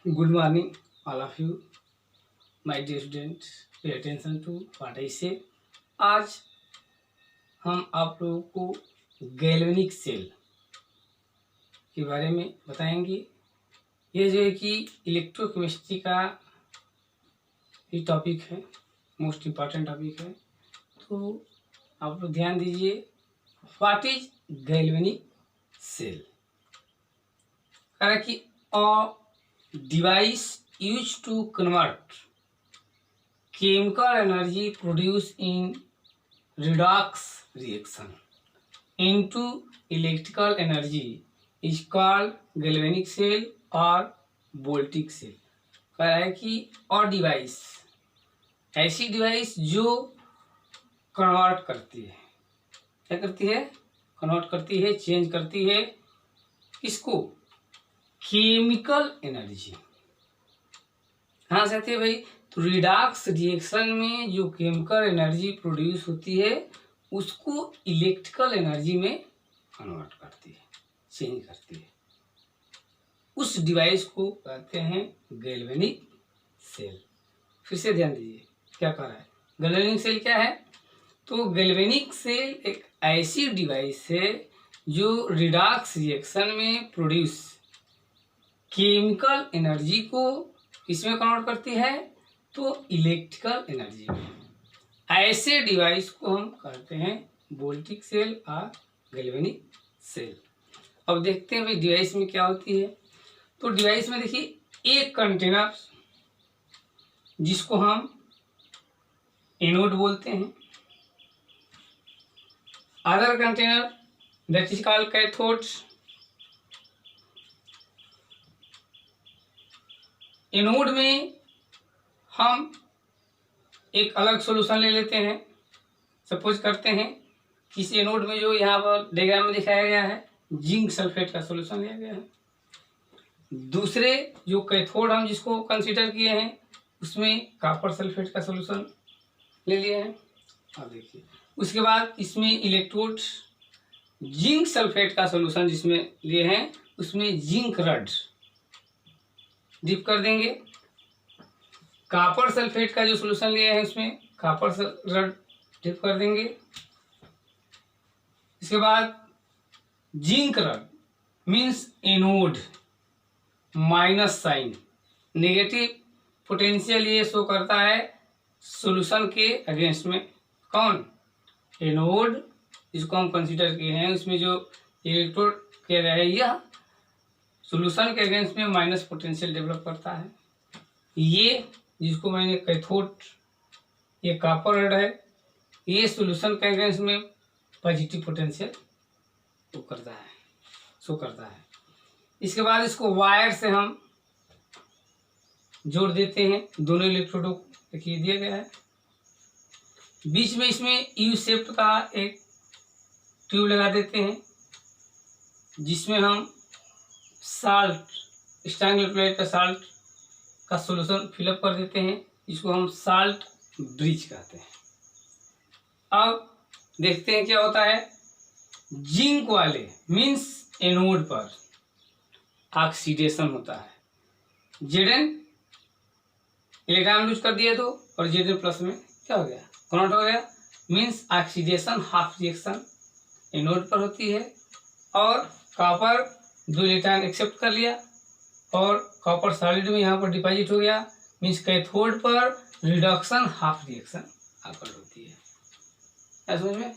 Good morning, all of you, my dear students. Pay attention to what I say. आज हम आप लोगों को गैल्वेनिक सेल के बारे में बताएंगे। ये जो है कि इलेक्ट्रोकेमिस्ट्री का ही टॉपिक है, मोस्ट इम्पॉर्टेंट टॉपिक है। तो आप लोग ध्यान दीजिए, व्हाट इज गैल्वेनिक सेल। कह रहा कि a device use to convert chemical energy produced in redox reaction into electrical energy is called galvanic cell or voltaic cell। कह रहा है कि और डिवाइस, ऐसी डिवाइस जो कन्वर्ट करती है, क्या करती है? कन्वर्ट करती है, चेंज करती है किसको? Chemical energy. कहाँ से आती है भाई? तो रिडॉक्स रिएक्शन में जो केमिकल एनर्जी प्रोड्यूस होती है उसको इलेक्ट्रिकल एनर्जी में कन्वर्ट करती है, चेंज करती है। उस डिवाइस को कहते हैं गैल्वेनिक सेल। फिर से ध्यान दीजिए क्या कह रहा है। गैल्वेनिक सेल क्या है? तो गैल्वेनिक सेल एक ऐसी डिवाइस है जो रिडॉक्स रिएक्शन में प्रोड्यूस केमिकल एनर्जी को किसमें कन्वर्ट करती है? तो इलेक्ट्रिकल एनर्जी में। ऐसे डिवाइस को हम कहते हैं वोल्टिक सेल और गैल्वेनिक सेल। अब देखते हैं भाई डिवाइस में क्या होती है। तो डिवाइस में देखिए एक कंटेनर जिसको हम एनोड बोलते हैं, other container that is called cathode. Anode में हम एक अलग सॉल्यूशन ले लेते हैं। सपोज करते हैं किस एनोड में जो यहाँ पर डायग्राम में दिखाया गया है जिंक सल्फेट का सॉल्यूशन लिया गया है। दूसरे जो कैथोड हम जिसको कंसीडर किए हैं उसमें कॉपर सल्फेट का सॉल्यूशन ले लिए हैं। अब देखिए उसके बाद इसमें इलेक्ट्रोड जिंक सल्फेट का सॉल्यूशन जिसमें लिए हैं उसमें जिंक रड डिप कर देंगे। कॉपर सल्फेट का जो सॉल्यूशन लिया है उसमें कॉपर रड डिप कर देंगे। इसके बाद zinc rod means anode minus sign, negative potential ये शो करता है सॉल्यूशन के अगेंस्ट में। कौन? एनोड जिसको हम कंसीडर किए हैं उसमें जो इलेक्ट्रोड किया गया है यह सॉल्यूशन के अगेंस्ट में माइनस पोटेंशियल डेवलप करता है। ये जिसको मैंने कैथोड, ये कॉपर रड है, ये सॉल्यूशन के अगेंस्ट में पॉजिटिव पोटेंशियल शो करता है। इसके बाद इसको वायर से हम जोड़ देते हैं दोनों इलेक्ट्रोडों को। देखिए दिया गया है, बीच में इसमें यू शेप का एक ट्यूब लगा देते हैं जिसमें हम साल्ट, स्ट्रैंगल प्लेट का साल्ट का सॉल्यूशन फिलअप कर देते हैं, जिसको हम साल्ट ब्रिज कहते हैं। अब देखते हैं क्या होता है। जिंक वाले मीन्स एनोड पर ऑक्सीडेशन होता है। Zn इलेक्ट्रॉन लूज कर दिया तो, और Zn प्लस में क्या हो गया? कन्वर्ट हो गया। Means oxidation half reaction anode पर होती है। और कॉपर 2 इलेक्ट्रॉन एक्सेप्ट कर लिया और कॉपर सॉलिड में यहाँ पर डिपॉजिट हो गया। मीन्स कैथोड पर रिडक्शन हाफ रिएक्शन आकर होती है। क्या समझ में?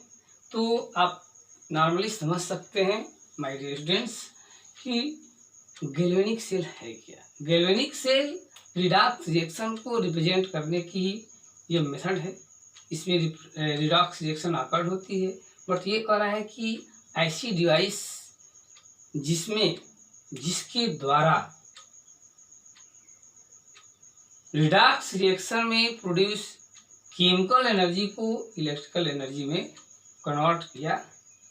तो आप नॉर्मली समझ सकते हैं माय डियर स्टूडेंट्स कि गैल्वेनिक सेल है क्या। गैल्वेनिक सेल रिडॉक्स रिएक्शन को रिप्रेजेंट करने की ये मेथड है। इसमें रिडॉक्स रिएक्शन आकर होती है। बट ये कह रहा है कि ऐसी डिवाइस जिसके द्वारा रिडॉक्स रिएक्शन में प्रोड्यूस केमिकल एनर्जी को इलेक्ट्रिकल एनर्जी में कन्वर्ट किया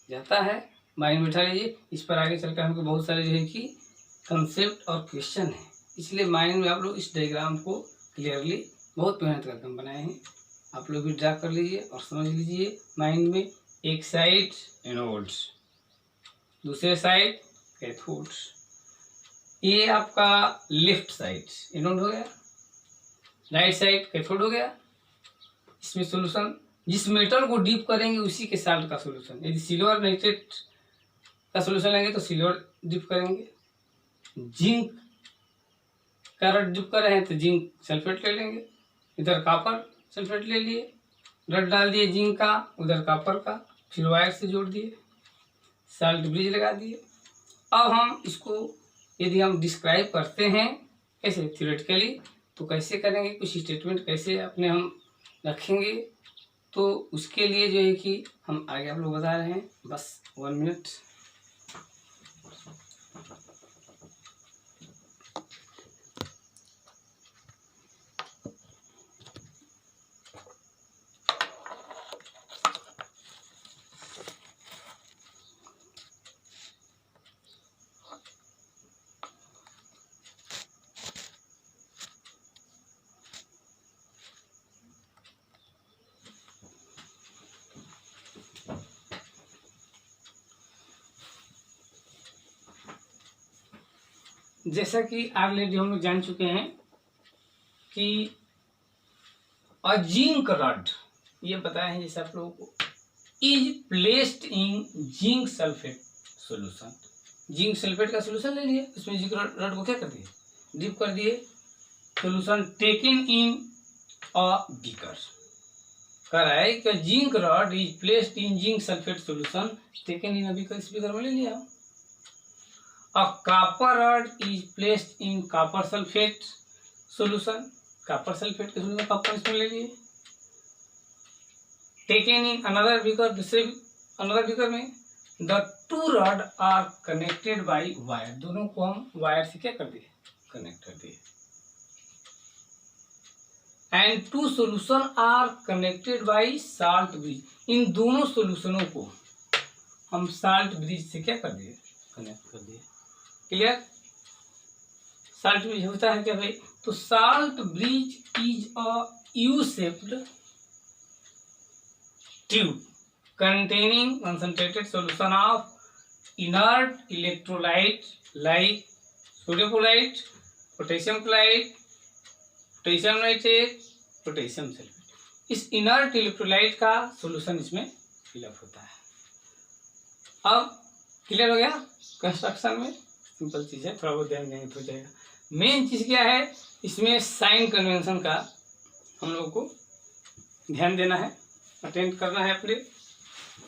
जाता है। माइंड में बैठा लीजिए, इस पर आगे चलकर हमको बहुत सारे जो है कि कंसेप्ट और क्वेश्चन है, इसलिए माइंड में आप लोग इस डायग्राम को क्लियरली बहुत मेहनत करके हम बनाए हैं। आप लोग भी ड्रा कर लीजिए और समझ लीजिए माइंड में। एक साइड एनोड्स, दूसरे साइड कैथोड्स। ये आपका लेफ्ट साइड एनोड हो गया, राइट साइड कैथोड हो गया। इसमें सॉल्यूशन जिस मेटल को डीप करेंगे उसी के साल्ट का सॉल्यूशन। यदि सिल्वर नाइट्रेट का सॉल्यूशन लेंगे तो सिल्वर डीप करेंगे, जिंक का रड डीप कर रहे हैं तो जिंक सल्फेट ले लेंगे, इधर कॉपर सल्फेट ले लिए, रड डाल दिए जिंक का, उधर कॉपर का, फिर वायर से जोड़ दिए, साल्ट ब्रिज लगा दिए। अब हम इसको यदि हम डिस्क्राइब करते हैं कैसे थ्योरेटिकली, तो कैसे करेंगे, कुछ स्टेटमेंट कैसे अपने हम रखेंगे, तो उसके लिए जो है कि हम आगे आप लोग बता रहे हैं। बस 1 मिनट। जैसा कि ऑलरेडी हम लोग जान चुके हैं कि जिंक रड, ये बताया है जैसे आप लोगों को, is placed in zinc sulphate solution. Zinc sulphate का सॉल्यूशन ले लिया, उसमें जिंक रड को क्या कर दिए, डिप कर दिए, solution taken in a beaker. कह रहा है कि zinc rod is placed in zinc sulphate solution taken in a beaker, इस बीकर में ले लिया। A copper rod is placed in copper sulfate solution, copper sulfate के solution copper इसमें ले लिए, taken in another beaker, दूसरे another beaker में the two rod are connected by wire, दोनों को हम वायर से क्या कर दिए, कनेक्ट कर दिए, and two solution are connected by salt bridge, इन दोनों सोल्यूशनों को हम साल्ट ब्रिज से क्या कर दिए, कनेक्ट कर दिए। क्लियर। साल्ट ब्रिज होता है क्या भाई, तो salt bridge is a U shaped tube containing concentrated solution of inert electrolyte like sodium chloride, potassium chloride, potassium nitrate, potassium sulphate. इस इनर्ट इलेक्ट्रोलाइट का सॉल्यूशन इसमें फिलअप होता है। अब क्लियर हो गया। कंस्ट्रक्शन में सिंपल चीज़ है, थोड़ा बहुत ध्यान देंगे तो हो जाएगा। मेन चीज़ क्या है, इसमें साइन कन्वेंशन का हम लोगों को ध्यान देना है, अटेंड करना है अपने।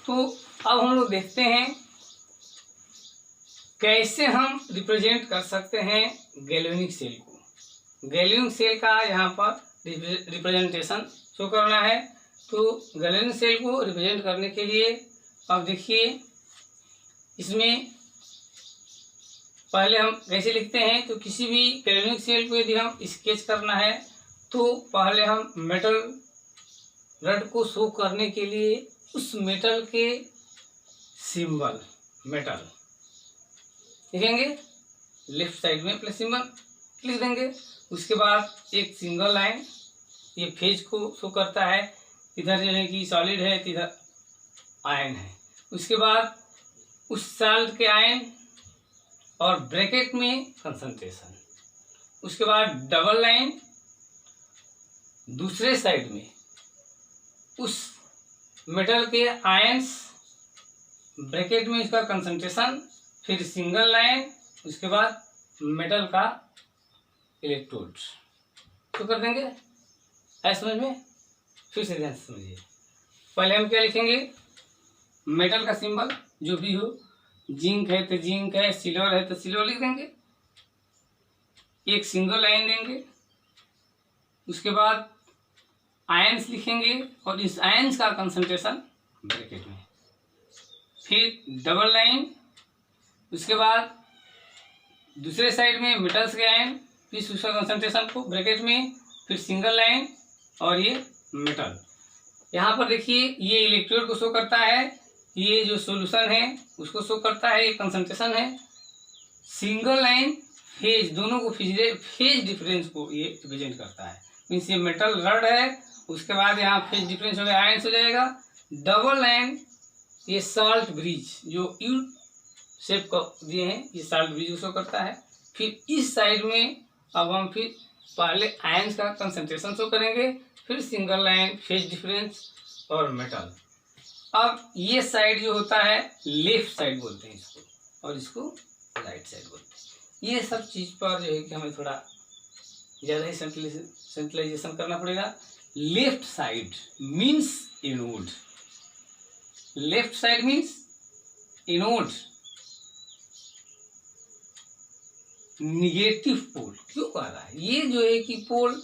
तो अब हम लोग देखते हैं कैसे हम रिप्रेजेंट कर सकते हैं गैल्वेनिक सेल को। गैल्वेनिक सेल का यहाँ पर रिप्रेजेंटेशन शो करना है। तो गैल्वेनिक सेल को रिप्रेजेंट करने के लिए अब देखिए, इसमें पहले हम कैसे लिखते हैं, तो किसी भी गैल्वेनिक सेल को यदि हम स्केच करना है तो पहले हम मेटल रड को शो करने के लिए उस मेटल के सिंबल मेटल लिखेंगे, लेफ्ट साइड में प्लस सिंबल लिख देंगे। उसके बाद एक सिंगल लाइन, ये फेज को शो करता है, इधर जो है कि सॉलिड है, इधर आयन है। उसके बाद उस साल्ट के आयन और ब्रैकेट में कंसंट्रेशन। उसके बाद डबल लाइन, दूसरे साइड में उस मेटल के आयंस, ब्रैकेट में इसका कंसंट्रेशन, फिर सिंगल लाइन, उसके बाद मेटल का इलेक्ट्रोड। तो कर देंगे, ऐसा समझ में। फिर से ध्यान से समझिए। पहले हम क्या लिखेंगे, मेटल का सिंबल जो भी हो, जिंक है तो जिंक है, सिल्वर है तो सिल्वर लिख देंगे, एक सिंगल लाइन देंगे। उसके बाद आयंस लिखेंगे और इस आयंस का कंसंट्रेशन ब्रैकेट में, फिर डबल लाइन। उसके बाद दूसरे साइड में मेटल्स के आयन, फिर उसका कंसंट्रेशन को ब्रैकेट में, फिर सिंगल लाइन और ये मेटल। यहाँ पर देखिए ये इलेक्ट्रोड को शो करता है, ये जो सॉल्यूशन है उसको शो करता है, ये कंसंट्रेशन है। सिंगल लाइन फेज, दोनों को फेज डिफरेंस को ये रिप्रेजेंट करता है। मीन्स ये मेटल रड है, उसके बाद यहाँ फेज डिफरेंस हो गया, आयंस हो जाएगा। डबल लाइन ये साल्ट ब्रिज जो यू शेप को दिए हैं, ये साल्ट ब्रिज को शो करता है। फिर इस साइड में अब हम फिर पहले आयंस का कंसंट्रेशन शो करेंगे, फिर सिंगल लाइन, फेज डिफरेंस और मेटल। अब ये साइड जो होता है लेफ्ट साइड बोलते हैं इसको, और इसको राइट साइड बोलते हैं। ये सब चीज पर जो है कि हमें थोड़ा ज़्यादा ही सेंट्रलाइजेशन करना पड़ेगा। Left side means anode, left side means anode, negative pole. क्यों कह रहा है? ये जो है कि पोल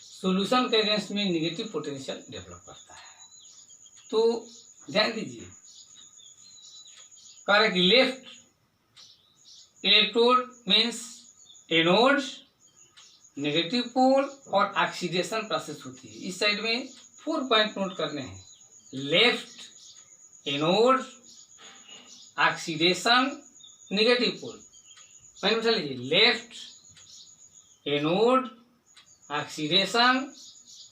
सॉल्यूशन के अगेंस्ट में निगेटिव पोटेंशियल डेवलप करता है। तो ध्यान दीजिए, कह रहा है कि left electrode means anode, negative pole और ऑक्सीडेशन प्रोसेस होती है। इस साइड में 4 पॉइंट नोट करने हैं। Left anode, oxidation, negative pole. मैंने बता लीजिए, left anode, oxidation,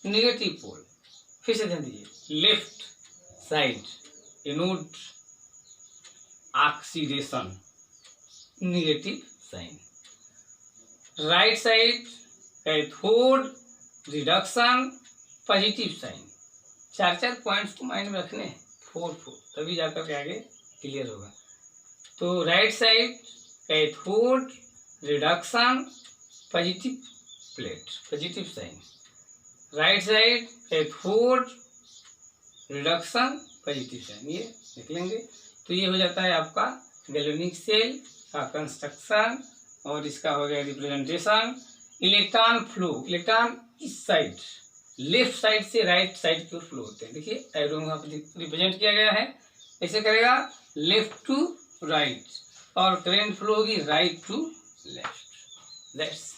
negative pole. फिर से ध्यान दीजिए, left side anode, oxidation, negative sign. Right side cathode, reduction, positive sign. 4 points को माइंड में रखने हैं, 4 तभी जाकर के आगे क्लियर होगा। तो right side cathode, reduction, positive plate, positive sign. Right side cathode, reduction, positive sign, ये लिख लेंगे। तो ये हो जाता है आपका गैल्वेनिक सेल का कंस्ट्रक्शन, और इसका हो गया रिप्रेजेंटेशन। इलेक्ट्रॉन फ्लो, इलेक्ट्रॉन इस साइड लेफ्ट साइड से राइट साइड की ओर फ्लो होते हैं। देखिए एरो में रिप्रेजेंट किया गया है, ऐसे करेगा लेफ्ट टू राइट, और करंट फ्लो होगी राइट टू लेफ्ट। दैट्स